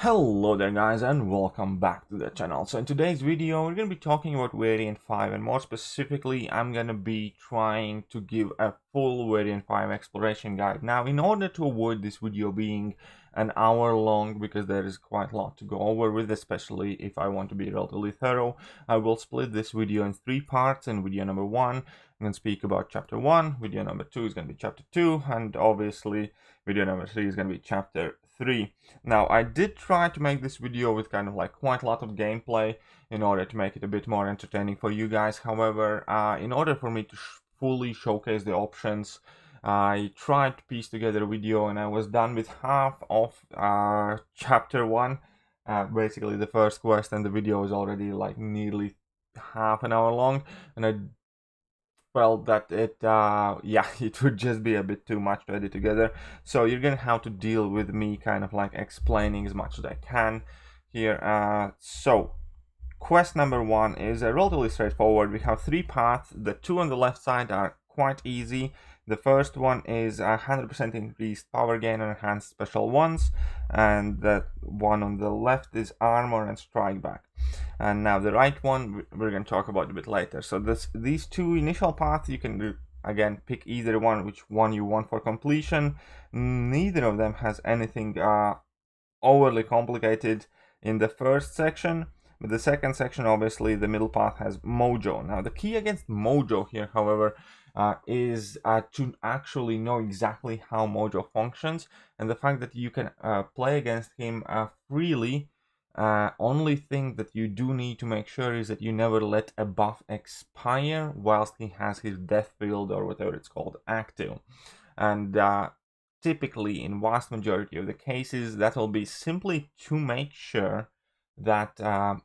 Hello there guys and welcome back to the channel. So in today's video we're going to be talking about variant 5, and more specifically I'm going to be trying to give a full variant 5 exploration guide. Now, in order to avoid this video being an hour long, because there is quite a lot to go over with, especially if I want to be relatively thorough, I will split this video in 3 parts. In video number 1 I'm going to speak about chapter 1, video number 2 is going to be chapter 2, and obviously video number 3 is going to be chapter 3. Now, I did try to make this video with kind of like quite a lot of gameplay in order to make it a bit more entertaining for you guys. However, in order for me to fully showcase the options, I tried to piece together a video, and I was done with half of chapter 1, basically the first quest, and the video was already like nearly half an hour long, and I felt that it would just be a bit too much to edit together. So you're gonna have to deal with me kind of like explaining as much as I can here. So quest number 1 is relatively straightforward. We have 3 paths. The 2 on the left side are quite easy. The first one is 100% increased power gain and enhanced special ones, and the one on the left is armor and strike back. And now the right one we're going to talk about a bit later. So these 2 initial paths, you can do, again, pick either one, which one you want for completion. Neither of them has anything overly complicated in the first section. But the second section, obviously, the middle path has Mojo. Now, the key against Mojo here, however, is to actually know exactly how Mojo functions, and the fact that you can play against him freely. Only thing that you do need to make sure is that you never let a buff expire whilst he has his death field, or whatever it's called, active. And typically, in vast majority of the cases, that will be simply to make sure that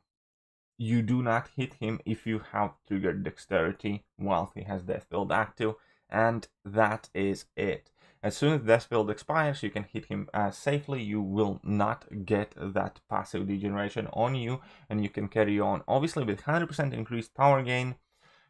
you do not hit him if you have triggered dexterity while he has death field active, and that is it. As soon as death field expires, you can hit him safely. You will not get that passive degeneration on you, and you can carry on. Obviously, with 100% increased power gain,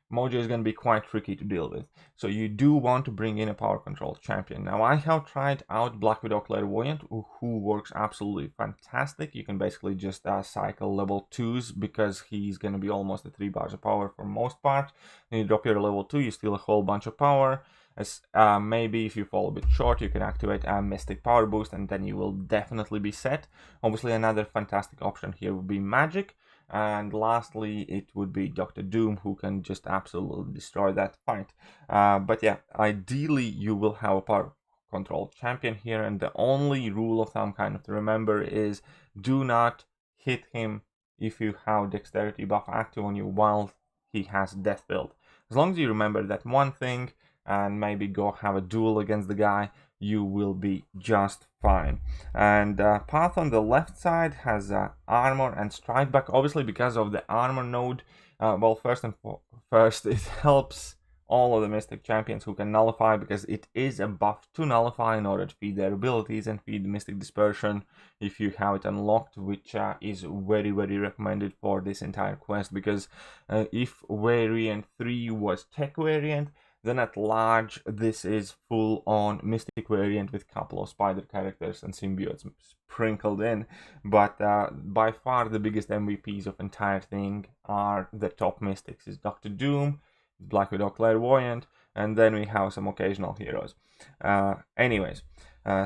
Mojo is going to be quite tricky to deal with, so you do want to bring in a power control champion. Now, I have tried out Black Widow Clairvoyant, who works absolutely fantastic. You can basically just cycle level 2s, because he's going to be almost at 3 bars of power for most part. Then you drop your level 2, you steal a whole bunch of power. As maybe if you fall a bit short, you can activate a Mystic Power Boost, and then you will definitely be set. Obviously, another fantastic option here would be Magic. And lastly, it would be Dr. Doom, who can just absolutely destroy that fight. But yeah, ideally you will have a power control champion here, and the only rule of thumb kind of to remember is do not hit him if you have dexterity buff active on you while he has death build. As long as you remember that one thing and maybe go have a duel against the guy, you will be just fine. And path on the left side has armor and strike back. Obviously, because of the armor node, well, first it helps all of the mystic champions who can nullify, because it is a buff to nullify in order to feed their abilities and feed mystic dispersion if you have it unlocked, which is very, very recommended for this entire quest, because if variant 3 was tech variant, then at large, this is full-on Mystic variant with a couple of spider characters and symbiotes sprinkled in. But by far the biggest MVPs of entire thing are the top Mystics. Is Dr. Doom, Black Widow Clairvoyant, and then we have some occasional heroes. Anyways,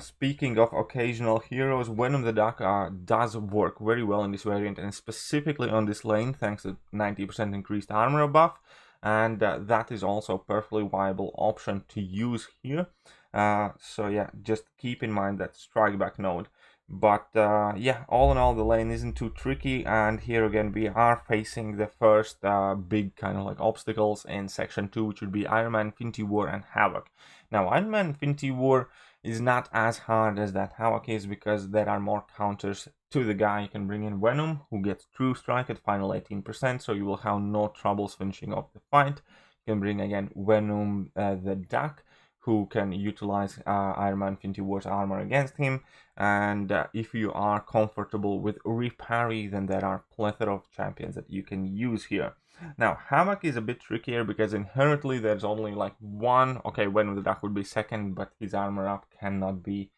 speaking of occasional heroes, Venom the Duck does work very well in this variant, and specifically on this lane, thanks to 90% increased armor buff. And that is also a perfectly viable option to use here. So yeah, just keep in mind that strike back node. But yeah, all in all, the lane isn't too tricky, and here again we are facing the first big kind of like obstacles in section 2, which would be Iron Man, Infinity War, and Havoc. Now, Iron Man, Infinity War is not as hard as that Havoc is, because there are more counters to the guy. You can bring in Venom, who gets True Strike at final 18%, so you will have no troubles finishing off the fight. You can bring again Venom the Duck, who can utilize Iron Man Infinity War's armor against him. And if you are comfortable with reparry, then there are plethora of champions that you can use here. Now, Havoc is a bit trickier, because inherently there's only like one. Okay, Venom the Duck would be second, but his armor up cannot be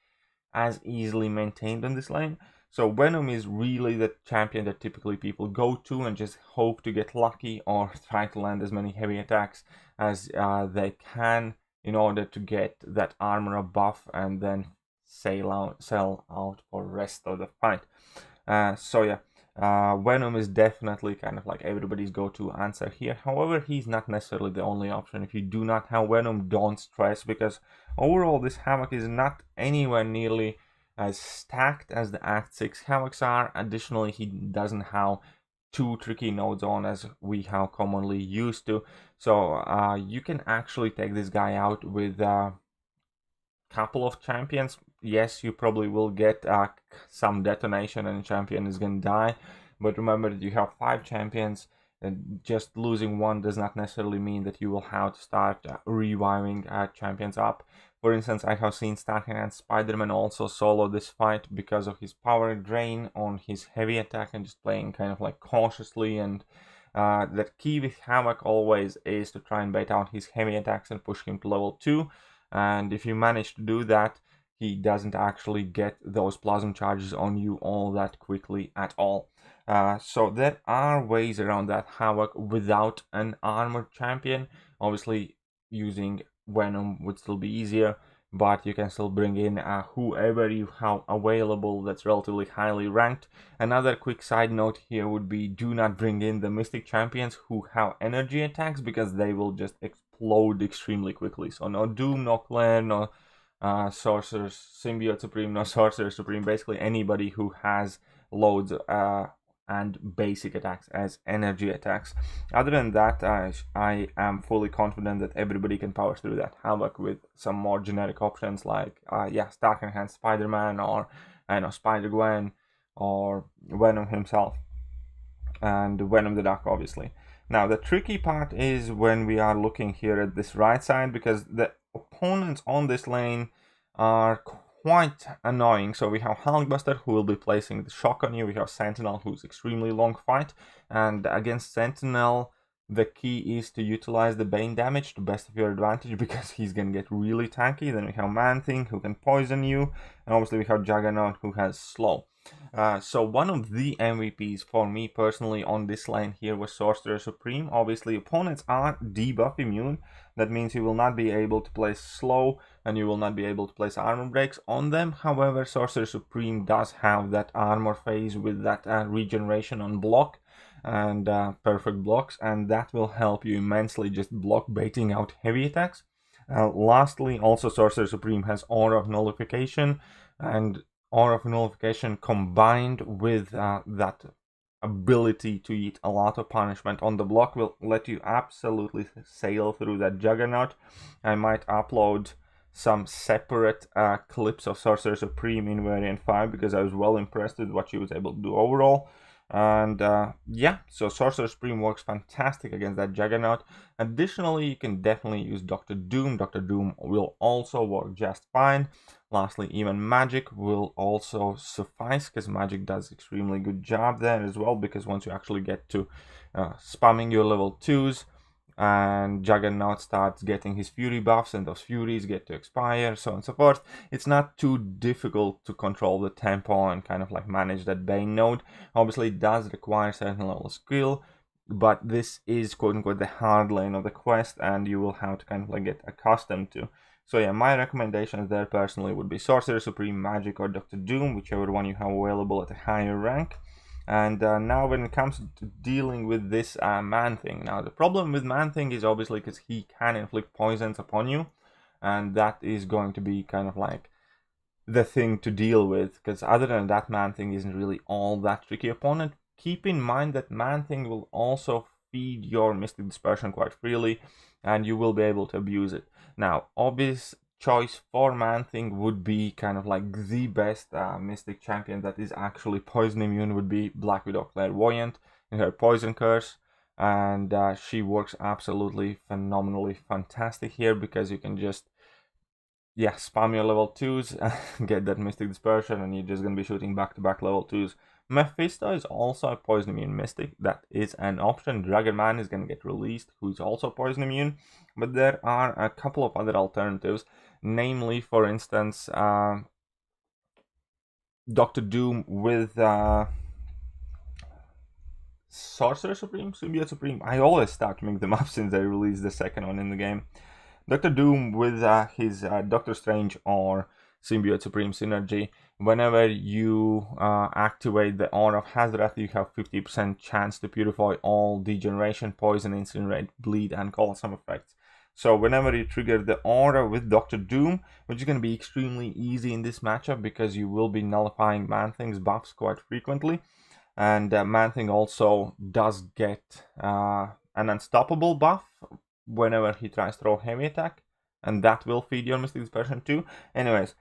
as easily maintained on this lane. So Venom is really the champion that typically people go to and just hope to get lucky or try to land as many heavy attacks as they can in order to get that armor buff and then sell out for the rest of the fight. So yeah, Venom is definitely kind of like everybody's go-to answer here. However, he's not necessarily the only option. If you do not have Venom, don't stress, because overall this Havoc is not anywhere nearly as stacked as the Act 6 Havocs are. Additionally, he doesn't have two tricky nodes on as we have commonly used to. So you can actually take this guy out with couple of champions. Yes, you probably will get some detonation and champion is gonna die, but remember that you have 5 champions, and just losing one does not necessarily mean that you will have to start reviving champions up. For instance, I have seen Stacking and Spider-Man also solo this fight because of his power drain on his heavy attack and just playing kind of like cautiously. And the key with Havoc always is to try and bait out his heavy attacks and push him to level 2. And if you manage to do that, he doesn't actually get those plasma charges on you all that quickly at all. So there are ways around that Havoc without an armored champion. Obviously, using Venom would still be easier, but you can still bring in whoever you have available that's relatively highly ranked. Another quick side note here would be, do not bring in the Mystic champions who have energy attacks, because they will just explode extremely quickly. So no Doom, no Claire, no Sorcerer Symbiote Supreme, no Sorcerer Supreme, basically anybody who has loads and basic attacks as energy attacks. Other than that, I am fully confident that everybody can power through that Havoc with some more generic options like Stark Enhanced Spider-Man, or Spider-Gwen, or Venom himself, and Venom the Duck, obviously. Now the tricky part is when we are looking here at this right side, because the opponents on this lane are quite annoying. So we have Hulkbuster, who will be placing the shock on you. We have Sentinel, who's extremely long fight, and against Sentinel the key is to utilize the Bane damage to best of your advantage, because he's gonna get really tanky. Then we have Man-Thing, who can poison you, and obviously we have Juggernaut, who has slow. So one of the MVPs for me personally on this lane here was Sorcerer Supreme. Obviously opponents are debuff immune. That means you will not be able to place slow, and you will not be able to place armor breaks on them. However, Sorcerer Supreme does have that armor phase with that regeneration on block and perfect blocks, and that will help you immensely just block baiting out heavy attacks. Lastly, also Sorcerer Supreme has Aura of Nullification, and Aura of Nullification combined with that ability to eat a lot of punishment on the block will let you absolutely sail through that Juggernaut. I might upload some separate clips of Sorcerer Supreme in variant 5, because I was well impressed with what she was able to do overall. And yeah, so Sorcerer Supreme works fantastic against that Juggernaut. Additionally, you can definitely use Dr. Doom. Dr. Doom will also work just fine. Lastly, even Magic will also suffice, because Magic does extremely good job there as well, because once you actually get to spamming your level 2s, and Juggernaut starts getting his Fury buffs, and those Furies get to expire, so on and so forth, it's not too difficult to control the tempo and kind of like manage that Bane node. Obviously it does require certain level of skill, but this is quote-unquote the hard lane of the quest, and you will have to kind of like get accustomed to. So yeah, my recommendations there personally would be Sorcerer Supreme, Magic, or Dr. Doom, whichever one you have available at a higher rank. And now when it comes to dealing with this Man-Thing, now the problem with Man-Thing is obviously because he can inflict poisons upon you, and that is going to be kind of like the thing to deal with, because other than that, Man-Thing isn't really all that tricky opponent. Keep in mind that Man-Thing will also feed your Mystic Dispersion quite freely, and you will be able to abuse it. Now, obvious choice for Man-Thing would be kind of like the best Mystic champion that is actually poison immune would be Black Widow Clairvoyant in her Poison Curse, and she works absolutely phenomenally fantastic here, because you can just spam your level 2s, get that Mystic Dispersion, and you're just gonna be shooting back-to-back level 2s. Mephisto is also a poison immune mystic. That is an option. Dragon Man is gonna get released, who is also poison immune, but there are a couple of other alternatives. Namely, for instance, Dr. Doom with Sorcerer Supreme, Symbiote Supreme. I always start to mix them up since they released the second one in the game. Dr. Doom with his Doctor Strange or Symbiote Supreme synergy. Whenever you activate the Aura of Hazarath, you have 50% chance to purify all degeneration, poison, incinerate, bleed, and call some effects. So whenever you trigger the Aura with Dr. Doom, which is going to be extremely easy in this matchup because you will be nullifying Man-Thing's buffs quite frequently. And Man-Thing also does get an unstoppable buff whenever he tries to throw heavy attack, and that will feed your Mystic Dispersion too. Anyways,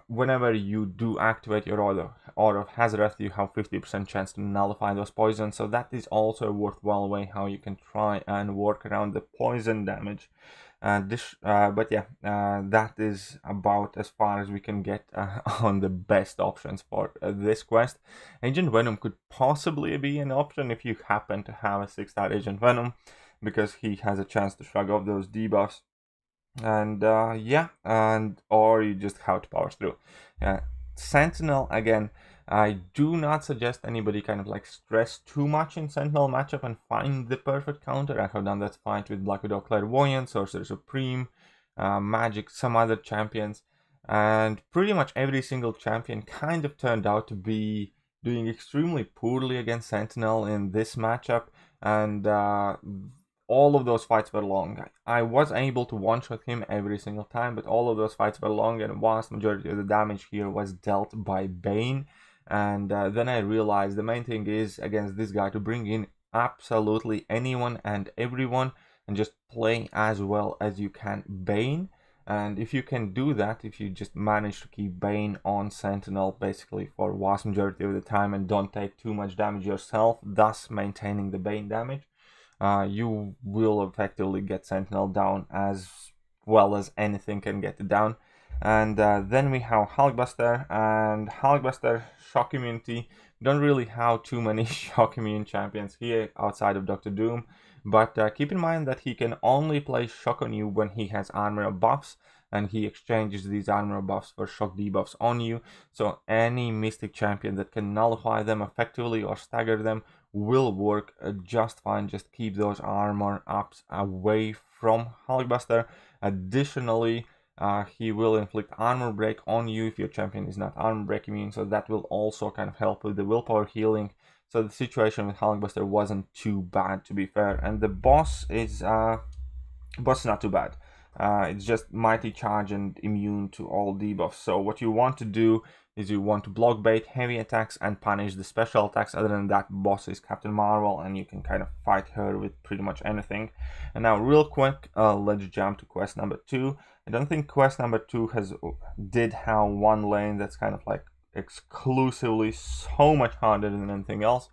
whenever you do activate your Order of Hazarath, you have 50% chance to nullify those poisons, so that is also a worthwhile way how you can try and work around the poison damage. But yeah, that is about as far as we can get on the best options for this quest. Agent Venom could possibly be an option if you happen to have a 6-star Agent Venom, because he has a chance to shrug off those debuffs. And yeah, or you just have to power through. Sentinel, again, I do not suggest anybody kind of like stress too much in Sentinel matchup and find the perfect counter. I have done that fight with Black Widow Clairvoyant, Sorcerer Supreme, Magic, some other champions, and pretty much every single champion kind of turned out to be doing extremely poorly against Sentinel in this matchup, and all of those fights were long. I was able to one-shot him every single time, but all of those fights were long, and vast majority of the damage here was dealt by Bane. And then I realized the main thing is against this guy to bring in absolutely anyone and everyone and just play as well as you can Bane. And if you can do that, if you just manage to keep Bane on Sentinel basically for vast majority of the time and don't take too much damage yourself, thus maintaining the Bane damage, you will effectively get Sentinel down as well as anything can get it down. And then we have Hulkbuster, and Hulkbuster shock immunity. We don't really have too many shock immune champions here outside of Dr. Doom, but keep in mind that he can only play shock on you when he has armor buffs, and he exchanges these armor buffs for shock debuffs on you. So any Mystic champion that can nullify them effectively or stagger them will work just fine. Just keep those armor ups away from Hulkbuster. Additionally, he will inflict armor break on you if your champion is not armor break immune, so that will also kind of help with the willpower healing. So the situation with Hulkbuster wasn't too bad, to be fair, and the boss is not too bad. It's just mighty charge and immune to all debuffs. So what you want to do is you want to block bait heavy attacks and punish the special attacks. Other than that, boss is Captain Marvel, and you can kind of fight her with pretty much anything. And now real quick, let's jump to quest number 2. I don't think quest number 2 did have one lane that's kind of like exclusively so much harder than anything else.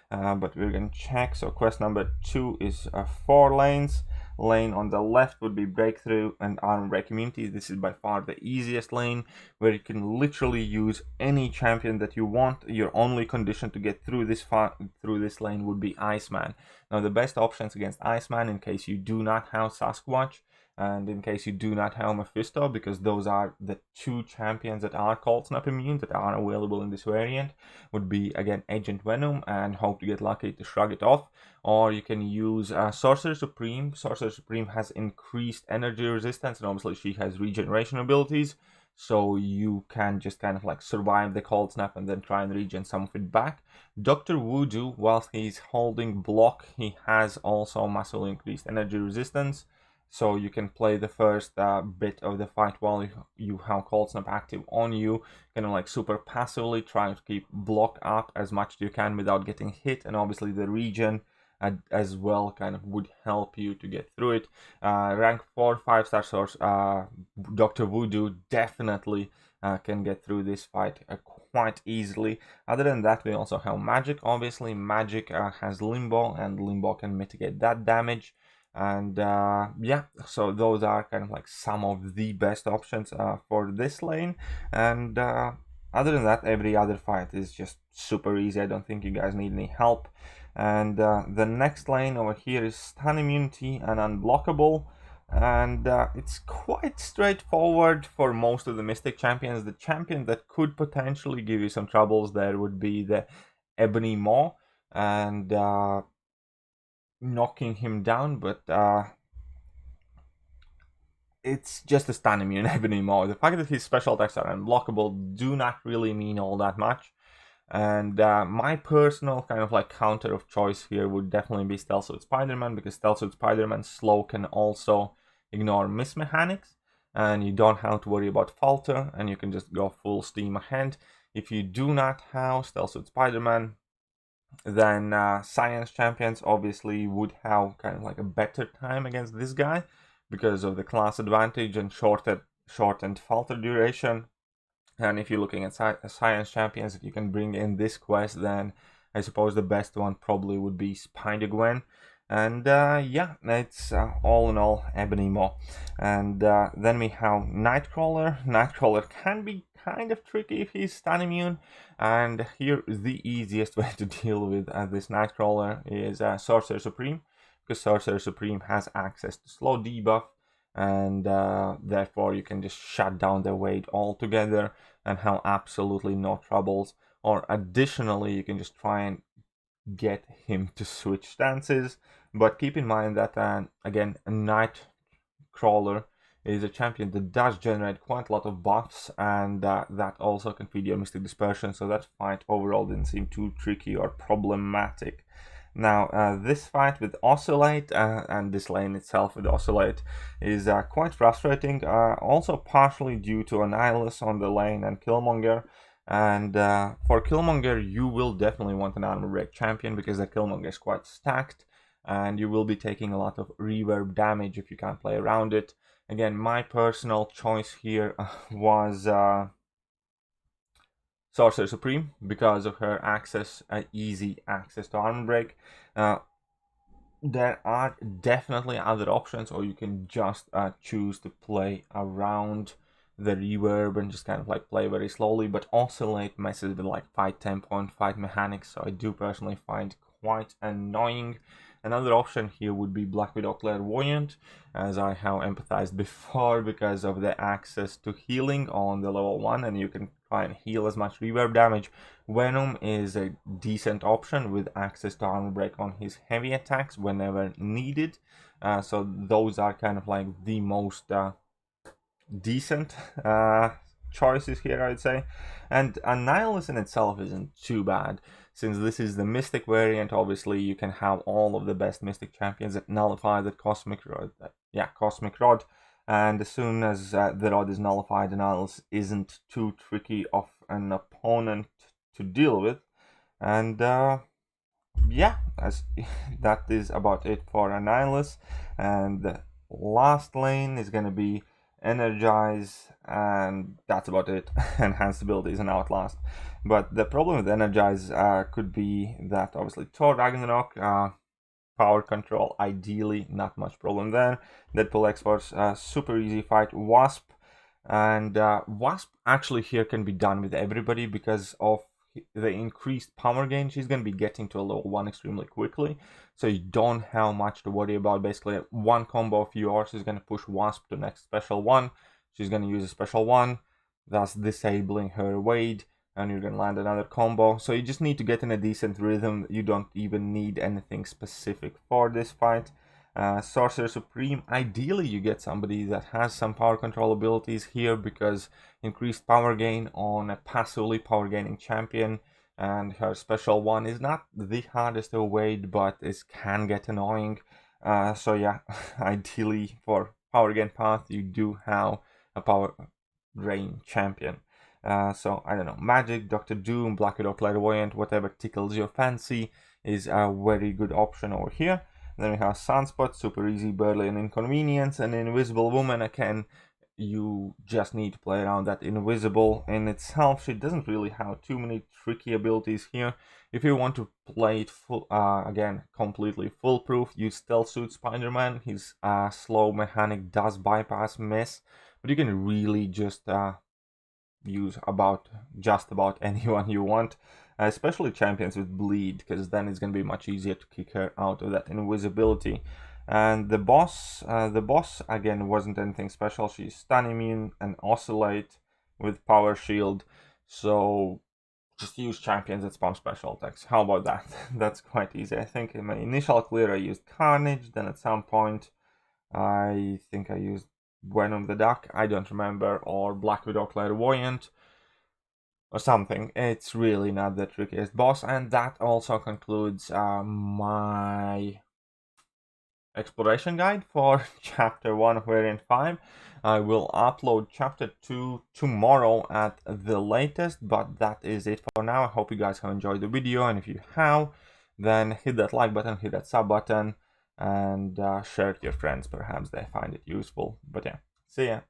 But we're gonna check. So quest number 2 is 4 lanes. Lane on the left would be Breakthrough and Armor Break Immunity. This is by far the easiest lane, where you can literally use any champion that you want. Your only condition to get through this lane would be Iceman. Now the best options against Iceman, in case you do not have Sasquatch and in case you do not have Mephisto, because those are the 2 champions that are Cold Snap immune that are available in this variant, would be again Agent Venom and hope to get lucky to shrug it off. Or you can use Sorcerer Supreme. Sorcerer Supreme has increased energy resistance, and obviously she has regeneration abilities, so you can just kind of like survive the Cold Snap and then try and regen some of it back. Dr. Voodoo, whilst he's holding block, he has also massively increased energy resistance, so you can play the first bit of the fight while you have Cold Snap active on you, kind of like super passively trying to keep block up as much as you can without getting hit, and obviously the regen as well kind of would help you to get through it. Rank 4 5-star source, Dr. Voodoo definitely can get through this fight quite easily. Other than that, we also have Magic. Obviously Magic has Limbo, and Limbo can mitigate that damage. And yeah, so those are kind of like some of the best options for this lane. And other than that, every other fight is just super easy. I don't think you guys need any help. And the next lane over here is Stun Immunity and Unblockable. and it's quite straightforward for most of the Mystic champions. The champion that could potentially give you some troubles there would be the Ebony Maw, and knocking him down, but it's just a stun immune Ebony Maw. The fact that his special attacks are unblockable do not really mean all that much. And my personal kind of like counter of choice here would definitely be Stealth Suit Spider-Man, because Stealth Suit Spider-Man slow can also ignore miss mechanics, and you don't have to worry about falter, and you can just go full steam ahead. If you do not have Stealth Suit Spider-Man, then Science champions obviously would have kind of like a better time against this guy because of the class advantage and shortened falter duration. And if you're looking at Science champions that you can bring in this quest, then I suppose the best one probably would be Spider-Gwen. And yeah, it's all in all Ebony Maw. And then we have Nightcrawler. Nightcrawler can be kind of tricky if he's stun immune. And here is the easiest way to deal with this Nightcrawler is Sorcerer Supreme, because Sorcerer Supreme has access to slow debuff, and therefore you can just shut down their weight altogether and have absolutely no troubles. Or additionally, you can just try and get him to switch stances, but keep in mind that again, a Nightcrawler is a champion that does generate quite a lot of buffs, and that also can feed your Mystic Dispersion, so that fight overall didn't seem too tricky or problematic. Now, this fight with Oscillate and this lane itself with Oscillate is quite frustrating, also partially due to Annihilus on the lane and Killmonger. And for Killmonger, you will definitely want an armor break champion, because the Killmonger is quite stacked, and you will be taking a lot of reverb damage if you can't play around it. Again, my personal choice here was Sorcerer Supreme, because of her easy access to armor break. There are definitely other options, or you can just choose to play around the reverb and just kind of like play very slowly, but Oscillate messes with like fight tempo and fight mechanics, so I do personally find quite annoying. Another option here would be Black Widow Clairvoyant, as I have empathized before, because of the access to healing on the level 1, and you can try and heal as much reverb damage. Venom is a decent option with access to armor break on his heavy attacks whenever needed, so those are kind of like the most decent choices here, I'd say. And Annihilus in itself isn't too bad, since this is the Mystic variant. Obviously you can have all of the best Mystic champions that nullify the Cosmic Rod, and as soon as the Rod is nullified, Annihilus isn't too tricky of an opponent to deal with. And yeah, that is about it for Annihilus. And the last lane is going to be Energize, and that's about it. Enhanced abilities and Outlast. But the problem with Energize could be that obviously Thor Ragnarok, power control, ideally not much problem there. Deadpool X-Force, super easy fight. Wasp, and Wasp actually here can be done with everybody because of the increased power gain. She's going to be getting to a level 1 extremely quickly, so you don't have much to worry about. Basically, one combo of yours is going to push Wasp to next special 1. She's going to use a special 1, thus disabling her Wade, and you're going to land another combo. So you just need to get in a decent rhythm. You don't even need anything specific for this fight. Sorcerer Supreme, ideally you get somebody that has some power control abilities here, because increased power gain on a passively power gaining champion, and her special 1 is not the hardest to evade, but it can get annoying. So yeah, ideally for power gain path you do have a power drain champion. So I don't know, Magic, Doctor Doom, Black Widow Clairvoyant, whatever tickles your fancy is a very good option over here. Then we have Sunspot, super easy, barely an inconvenience, and Invisible Woman. Again, you just need to play around that invisible in itself. She doesn't really have too many tricky abilities here. If you want to play it full, again, completely foolproof, use Stealth Suit Spider-Man. His slow mechanic does bypass miss, but you can really just use just about anyone you want, especially champions with bleed, because then it's going to be much easier to kick her out of that invisibility. And the boss again wasn't anything special. She's stun immune and Oscillate with power shield, so just use champions that spam special attacks. How about that? That's quite easy. I think in my initial clear I used Carnage, then at some point I think I used Venom the Duck, I don't remember, or Black Widow Clairvoyant or something. It's really not the trickiest boss, and that also concludes my exploration guide for chapter 1 of variant 5. I will upload chapter 2 tomorrow at the latest, but that is it for now. I hope you guys have enjoyed the video, and if you have, then hit that like button, hit that sub button, and share it with your friends. Perhaps they find it useful. But yeah, see ya.